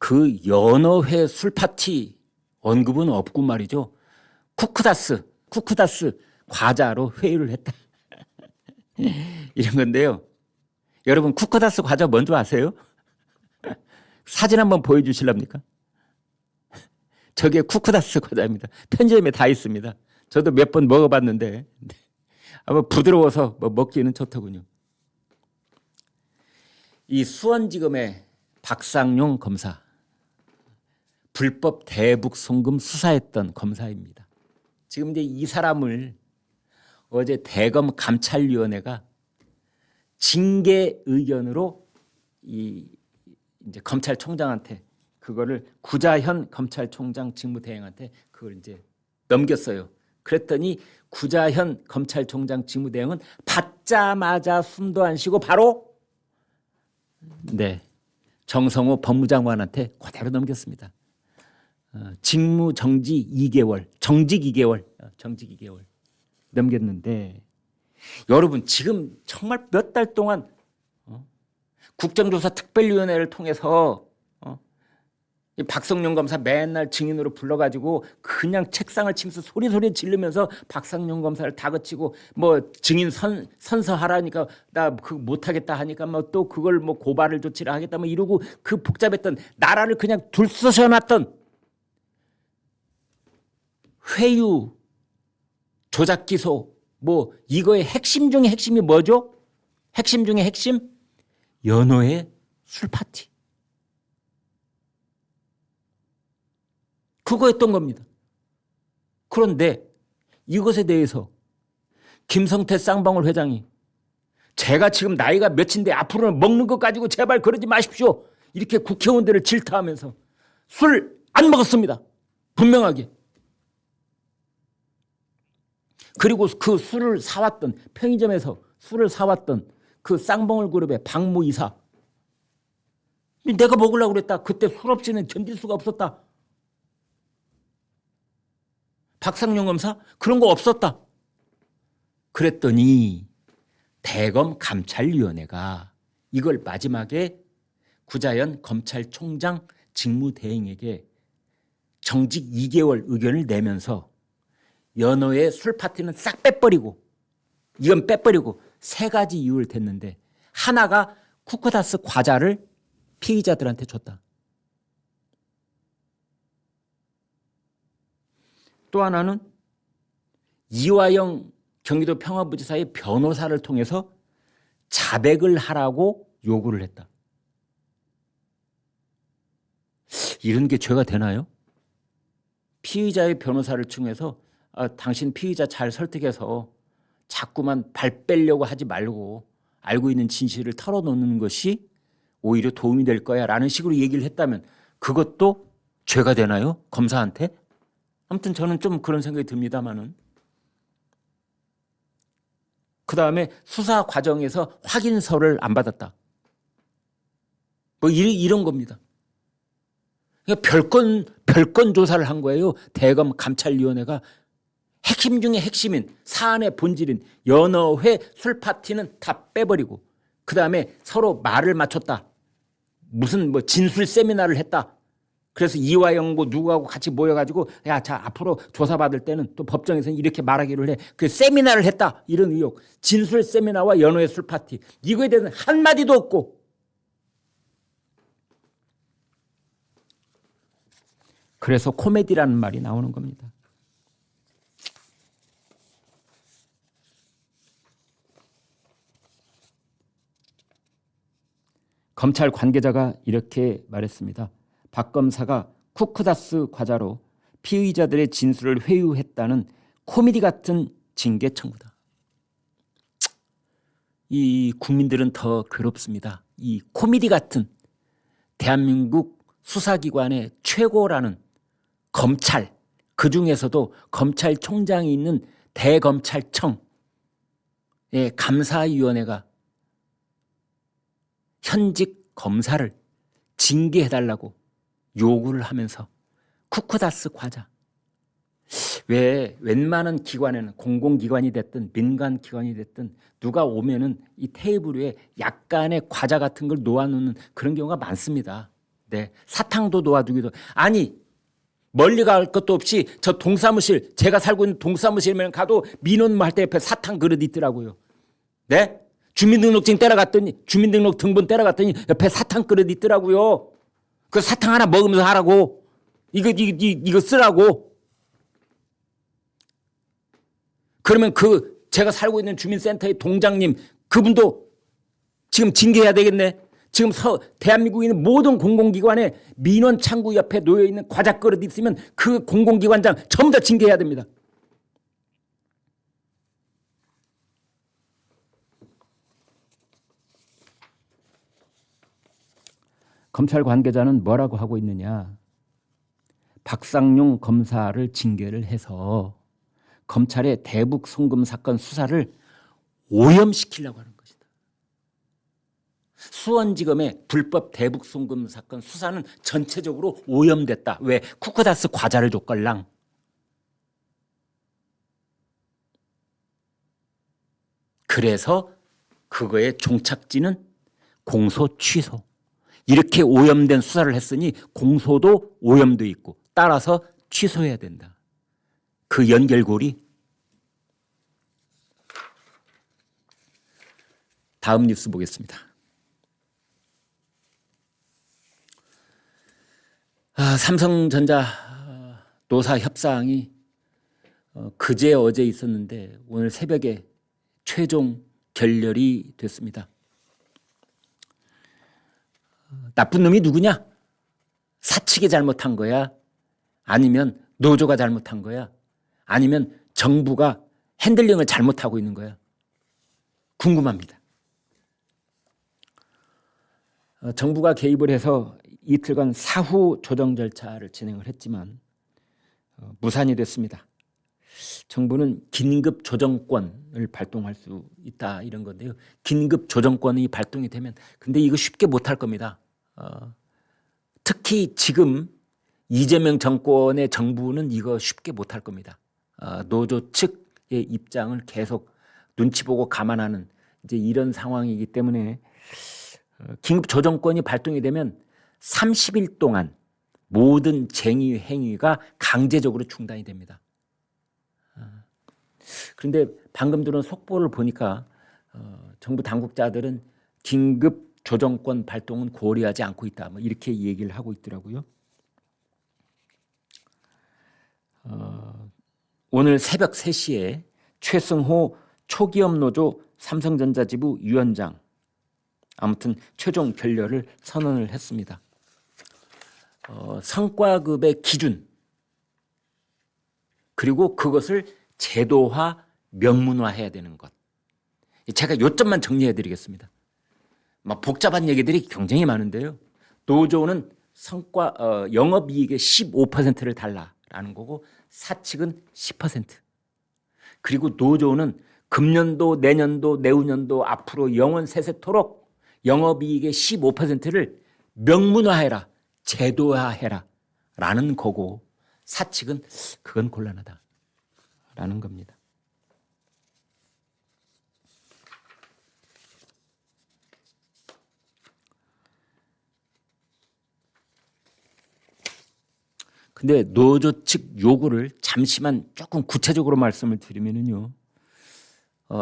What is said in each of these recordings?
그 연어회 술 파티 언급은 없고 말이죠. 쿠크다스 과자로 회유를 했다. 이런 건데요. 여러분 쿠크다스 과자 뭔지 아세요? 사진 한번 보여주실랍니까? 저게 쿠크다스 과자입니다. 편의점에 다 있습니다. 저도 몇 번 먹어봤는데 아마 부드러워서 먹기는 좋더군요. 이 수원지검의 박상용 검사, 불법 대북 송금 수사했던 검사입니다. 지금 이제 이 사람을 어제 대검 감찰위원회가 징계 의견으로 이제 검찰총장한테 그거를 구자현 검찰총장 직무대행한테 그걸 이제 넘겼어요. 그랬더니 구자현 검찰총장 직무대행은 받자마자 숨도 안 쉬고 바로 정성호 법무장관한테 그대로 넘겼습니다. 직무 정지 2개월, 정직 2개월 넘겼는데 여러분 지금 정말 몇 달 동안 국정조사 특별위원회를 통해서 이 박성룡 검사 맨날 증인으로 불러가지고 그냥 책상을 치면서 소리 지르면서 박성룡 검사를 다그치고 뭐 증인 선서하라니까 나 그거 못하겠다 하니까 뭐 또 그걸 뭐 고발을 조치를 하겠다 뭐 이러고 그 복잡했던 나라를 그냥 둘러셔놨던 회유 조작 기소 뭐 이거의 핵심 중에 핵심이 뭐죠? 핵심 중에 핵심 연어의 술 파티. 그거였던 겁니다. 그런데 이것에 대해서 김성태 쌍방울 회장이 제가 지금 나이가 몇인데 앞으로는 먹는 것 가지고 제발 그러지 마십시오. 이렇게 국회의원들을 질타하면서 술 안 먹었습니다. 분명하게. 그리고 그 술을 사왔던 편의점에서 술을 사왔던 그 쌍방울 그룹의 박모 이사 내가 먹으려고 그랬다. 그때 술 없이는 견딜 수가 없었다. 박상용 검사 그런 거 없었다. 그랬더니 대검 감찰위원회가 이걸 마지막에 구자현 검찰총장 직무대행에게 정직 2개월 의견을 내면서 연어의 술 파티는 싹 빼버리고 이건 빼버리고 3가지 이유를 댔는데 하나가 쿠크다스 과자를 피의자들한테 줬다. 또 하나는 이화영 경기도 평화부지사의 변호사를 통해서 자백을 하라고 요구를 했다. 이런 게 죄가 되나요? 피의자의 변호사를 통해서 당신 피의자 잘 설득해서 자꾸만 발 빼려고 하지 말고 알고 있는 진실을 털어놓는 것이 오히려 도움이 될 거야 라는 식으로 얘기를 했다면 그것도 죄가 되나요? 검사한테? 아무튼 저는 좀 그런 생각이 듭니다만은. 그다음에 수사 과정에서 확인서를 안 받았다. 뭐 이런 겁니다. 그러니까 별건 조사를 한 거예요. 대검 감찰위원회가 핵심 중에 핵심인 사안의 본질인 연어회 술 파티는 다 빼버리고 그다음에 서로 말을 맞췄다. 무슨 뭐 진술 세미나를 했다. 그래서 이화영 뭐 누구하고 같이 모여가지고 자 앞으로 조사받을 때는 또 법정에서는 이렇게 말하기를 해. 그 세미나를 했다. 이런 의혹. 진술 세미나와 연어회 술 파티. 이거에 대해서는 한마디도 없고. 그래서 코미디라는 말이 나오는 겁니다. 검찰 관계자가 이렇게 말했습니다. 박 검사가 쿠크다스 과자로 피의자들의 진술을 회유했다는 코미디 같은 징계 청구다. 이 국민들은 더 괴롭습니다. 이 코미디 같은 대한민국 수사기관의 최고라는 검찰, 그중에서도 검찰총장이 있는 대검찰청의 감사위원회가 현직 검사를 징계해달라고 요구를 하면서 쿠크다스 과자. 왜 웬만한 기관에는 공공기관이 됐든 민간기관이 됐든 누가 오면은 이 테이블 위에 약간의 과자 같은 걸 놓아놓는 그런 경우가 많습니다. 네, 사탕도 도와주기도. 아니 멀리 갈 것도 없이 저 동사무실, 제가 살고 있는 동사무실에 가도 민원 할 때 옆에 사탕 그릇 있더라고요. 네? 주민등록증 떼러갔더니, 주민등록 등본 떼러갔더니 옆에 사탕 그릇 있더라고요. 그 사탕 하나 먹으면서 하라고. 이거 쓰라고. 그러면 제가 살고 있는 주민센터의 동장님, 그분도 지금 징계해야 되겠네. 지금 대한민국에 있는 모든 공공기관에 민원 창구 옆에 놓여있는 과자 그릇 있으면 그 공공기관장 전부 다 징계해야 됩니다. 검찰 관계자는 뭐라고 하고 있느냐. 박상용 검사를 징계를 해서 검찰의 대북 송금 사건 수사를 오염시키려고 하는 것이다. 수원지검의 불법 대북 송금 사건 수사는 전체적으로 오염됐다. 왜? 쿠크다스 과자를 줬걸랑. 그래서 그거의 종착지는 공소 취소. 이렇게 오염된 수사를 했으니 공소도 오염돼 있고 따라서 취소해야 된다. 그 연결고리. 다음 뉴스 보겠습니다. 삼성전자 노사 협상이 그제 어제 있었는데 오늘 새벽에 최종 결렬이 됐습니다. 나쁜 놈이 누구냐? 사측이 잘못한 거야? 아니면 노조가 잘못한 거야? 아니면 정부가 핸들링을 잘못하고 있는 거야? 궁금합니다. 정부가 개입을 해서 이틀간 사후 조정 절차를 진행을 했지만 무산이 됐습니다. 정부는 긴급 조정권을 발동할 수 있다 이런 건데요. 긴급 조정권이 발동이 되면 근데 이거 쉽게 못할 겁니다. 특히 지금 이재명 정권의 정부는 이거 쉽게 못할 겁니다. 노조 측의 입장을 계속 눈치 보고 감안하는 이제 이런 상황이기 때문에 긴급 조정권이 발동이 되면 30일 동안 모든 쟁의 행위가 강제적으로 중단이 됩니다. 그런데 방금 들은 속보를 보니까 정부 당국자들은 긴급 조정권 발동은 고려하지 않고 있다. 뭐 이렇게 얘기를 하고 있더라고요. 오늘 새벽 3시에 최승호 초기업노조 삼성전자 지부 위원장 아무튼 최종 결렬을 선언을 했습니다. 성과급의 기준 그리고 그것을 제도화, 명문화해야 되는 것. 제가 요점만 정리해 드리겠습니다. 막 복잡한 얘기들이 굉장히 많은데요. 노조는 영업이익의 15%를 달라라는 거고 사측은 10%. 그리고 노조는 금년도, 내년도, 내후년도 앞으로 영원 세세토록 영업이익의 15%를 명문화해라, 제도화해라 라는 거고 사측은 그건 곤란하다 라는 겁니다. 근데 노조 측 요구를 잠시만 조금 구체적으로 말씀을 드리면은요.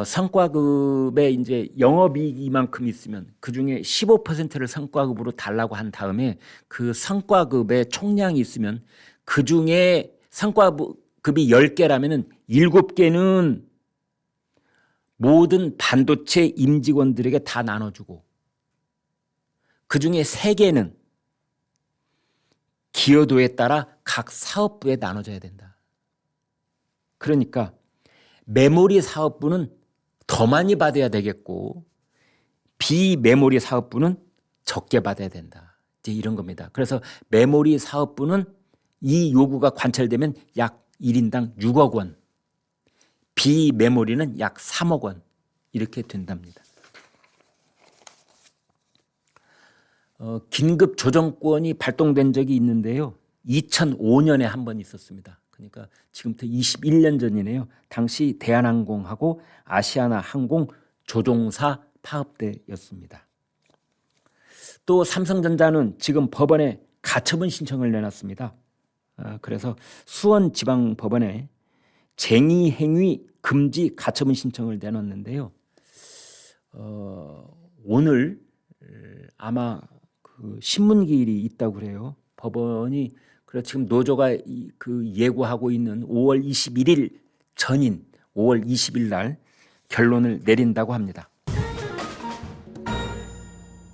성과급에 이제 영업이익 이만큼 있으면 그 중에 15%를 성과급으로 달라고 한 다음에 그 성과급의 총량이 있으면 그 중에 성과급이 10개라면은 7개는 모든 반도체 임직원들에게 다 나눠주고 그 중에 3개는 기여도에 따라 각 사업부에 나눠줘야 된다. 그러니까 메모리 사업부는 더 많이 받아야 되겠고 비메모리 사업부는 적게 받아야 된다. 이제 이런 겁니다. 그래서 메모리 사업부는 이 요구가 관철되면 약 1인당 6억 원, 비메모리는 약 3억 원 이렇게 된답니다. 긴급 조정권이 발동된 적이 있는데요. 2005년에 한 번 있었습니다. 그러니까 지금부터 21년 전이네요. 당시 대한항공하고 아시아나항공 조종사 파업대였습니다. 또 삼성전자는 지금 법원에 가처분 신청을 내놨습니다. 그래서 수원지방법원에 쟁의행위 금지 가처분 신청을 내놨는데요. 오늘 아마 그 신문기일이 있다고 그래요. 법원이 그래서 지금 노조가 그 예고하고 있는 5월 21일 전인 5월 20일 날 결론을 내린다고 합니다.